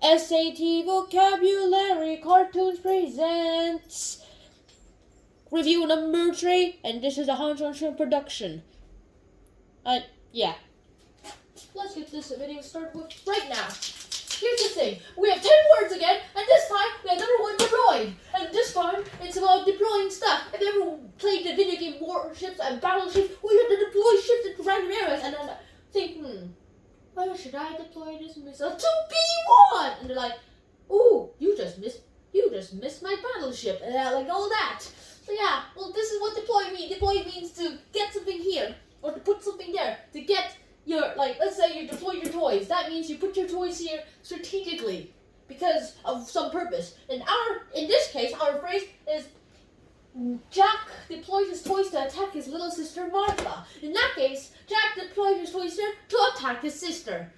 SAT Vocabulary Cartoons presents review number 3, and this is a Hanzon production. Yeah. Let's get this video started with right now. Here's the thing. We have 10 words again, and this time we have number 1, deployed. And this time it's about deploying stuff. If you ever played the video game Warships and Battleships, we have to deploy ships into random areas and then think, where should I deploy this missile? To B1! And they're like, ooh, you just missed my battleship, and like all that. So yeah, well, this is what deploy means. Deploy means to get something here, or to put something there, to get your, let's say you deploy your toys. That means you put your toys here strategically, because of some purpose. In this case, our phrase is, Jack deployed his toys to attack his little sister Martha. In that case, Jack deployed his toys here to attack his sister.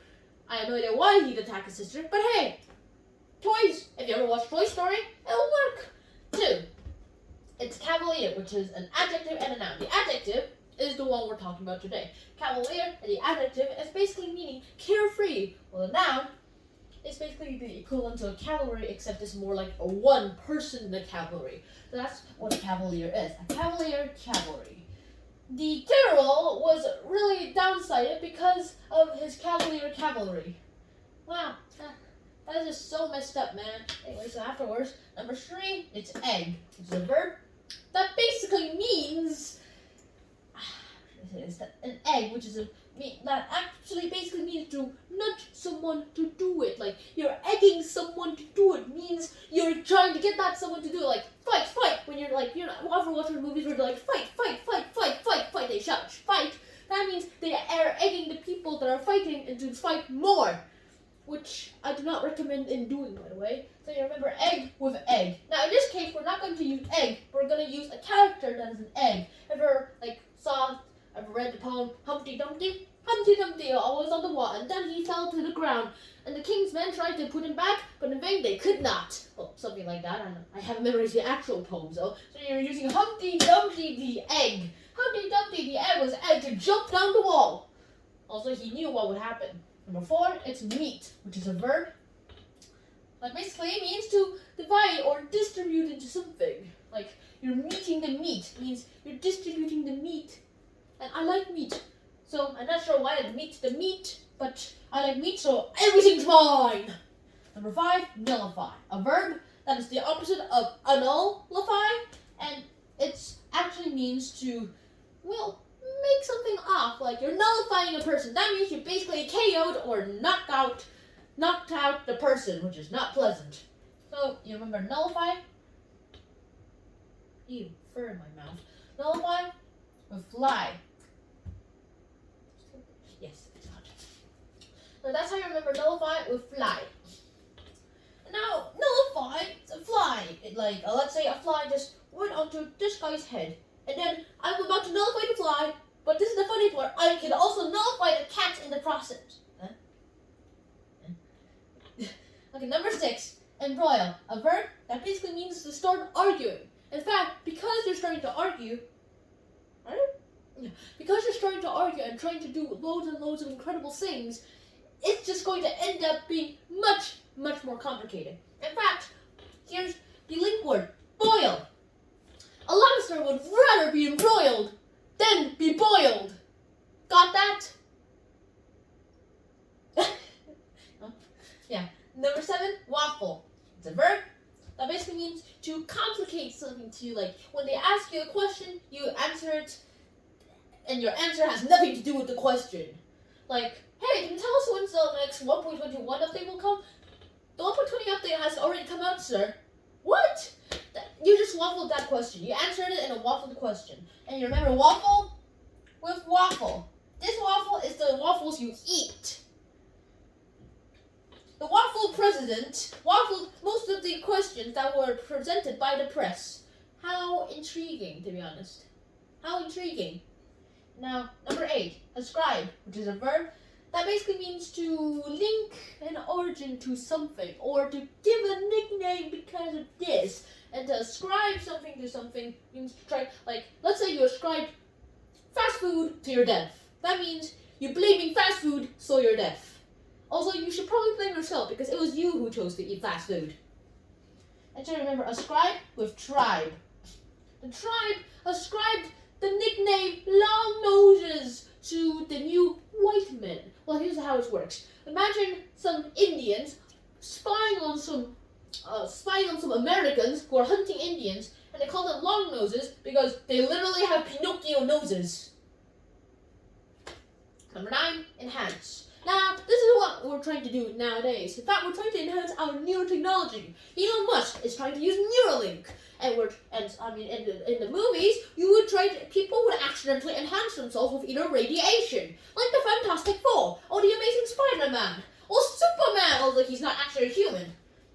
I have no idea why he'd attack his sister, but hey, toys, if you ever watched Toy Story, it'll work. 2, it's cavalier, which is an adjective and a noun. The adjective is the one we're talking about today. Cavalier, and the adjective is basically meaning carefree. Well, the noun is basically the equivalent to a cavalry, except it's more like a one person in the cavalry. So that's what a cavalier is. A cavalier cavalry. The general was really downsided because of his cavalier cavalry. Wow, that is just so messed up, man. Anyway, so afterwards, number 3, it's egg. It's a verb that basically means an egg, which is that actually basically means to nudge someone to do it. Like, you're egging someone to do it, means you're trying to get that someone to do it. Like, fight. When you're ever watching movies where they're like, fight, they shout, fight. That means they are egging the people that are fighting into fight more, which I do not recommend in doing, by the way. So you remember egg with egg. Now in this case, we're not going to use egg. We're going to use a character that is an egg. Ever read the poem Humpty Dumpty? Humpty Dumpty was on the wall, and then he fell to the ground. And the king's men tried to put him back, but in vain they could not. Well, something like that. I haven't memorized the actual poem, though. So you're using Humpty Dumpty the egg. Humpty Dumpty the egg was egged to jump down the wall. Also, he knew what would happen. Number 4, it's meat, which is a verb that basically means to divide or distribute into something. Like, you're meeting the meat, means you're distributing the meat. And I like meat, so I'm not sure why I meat the meat, but I like meat, so everything's mine. Number 5, nullify. A verb that is the opposite of annullify, and it actually means to, make something off. Like, you're nullifying a person. That means you basically KO'd or knocked out the person, which is not pleasant. So, you remember nullify? Ew, fur in my mouth. Nullify with fly. Yes, it's hot. So that's how you remember nullify with fly. Now, nullify a fly. Let's say a fly just went onto this guy's head. And then I'm about to nullify the fly, but this is the funny part. I can also nullify the cat in the process. Okay, number 6, embroil. A verb that basically means to start arguing. In fact, because you're starting to argue, and trying to do loads and loads of incredible things, it's just going to end up being much, much more complicated. In fact, here's the link word, boil. A lobster would rather be embroiled than be boiled. Got that? Yeah. Number 7, waffle. It's a verb that basically means to complicate something to you. Like, when they ask you a question, you answer it, and your answer has nothing to do with the question. Like, hey, can you tell us when the next 1.21 update will come? The 1.20 update has already come out, sir. What? You just waffled that question. You answered it in a waffled question. And you remember waffle with waffle. This waffle is the waffles you eat. The waffle president waffled most of the questions that were presented by the press. How intriguing, to be honest. How intriguing. Now, number 8, ascribe, which is a verb that basically means to link an origin to something, or to give a nickname because of this. And to ascribe something to something means to try, let's say you ascribe fast food to your death. That means you're blaming fast food, so you're deaf. Also, you should probably blame yourself because it was you who chose to eat fast food. And so remember, ascribe with tribe. The tribe ascribed the nickname Long Noses to the new white men. Well, here's how it works. Imagine some Indians spying on some Americans who are hunting Indians, and they call them Long Noses because they literally have Pinocchio noses. Number 9, enhance. Now, this is what we're trying to do nowadays. In fact, we're trying to enhance our new technology. Elon Musk is trying to use Neuralink. In the movies, people would accidentally enhance themselves with either radiation, like the Fantastic Four, or the Amazing Spider-Man, or Superman, although he's not actually a human.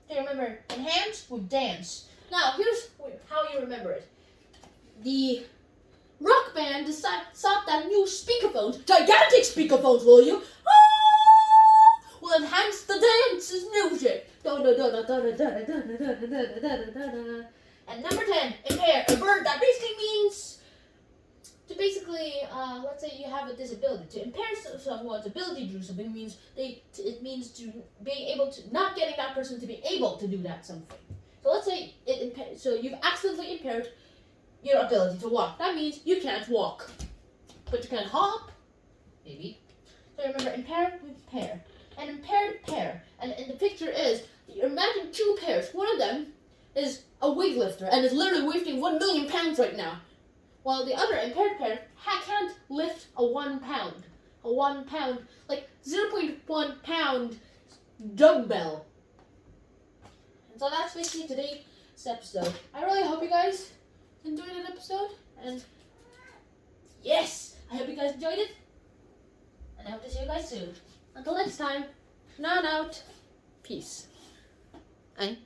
Do you remember enhance with dance? Now, here's how you remember it. The rock band sought that new speakerphones, gigantic speakerphones, will you? Will enhance the dance's music. And number 10, impair. A word that basically means to let's say you have a disability. To impair someone's ability to do something means it means to being able to not getting that person to be able to do that something. So let's say so you've accidentally impaired your ability to walk. That means you can't walk, but you can hop, maybe. So remember, impair with pair, an impaired pair. And in the picture is, imagine 2 pairs. One of them is a weightlifter and is literally lifting 1 million pounds right now, while the other impaired pair can't lift a 1 pound, like 0.1 pound dumbbell. And so that's basically today's episode. I really hope you guys enjoyed that episode, and yes, I hope you guys enjoyed it, and I hope to see you guys soon. Until next time, not out. Peace. Aye.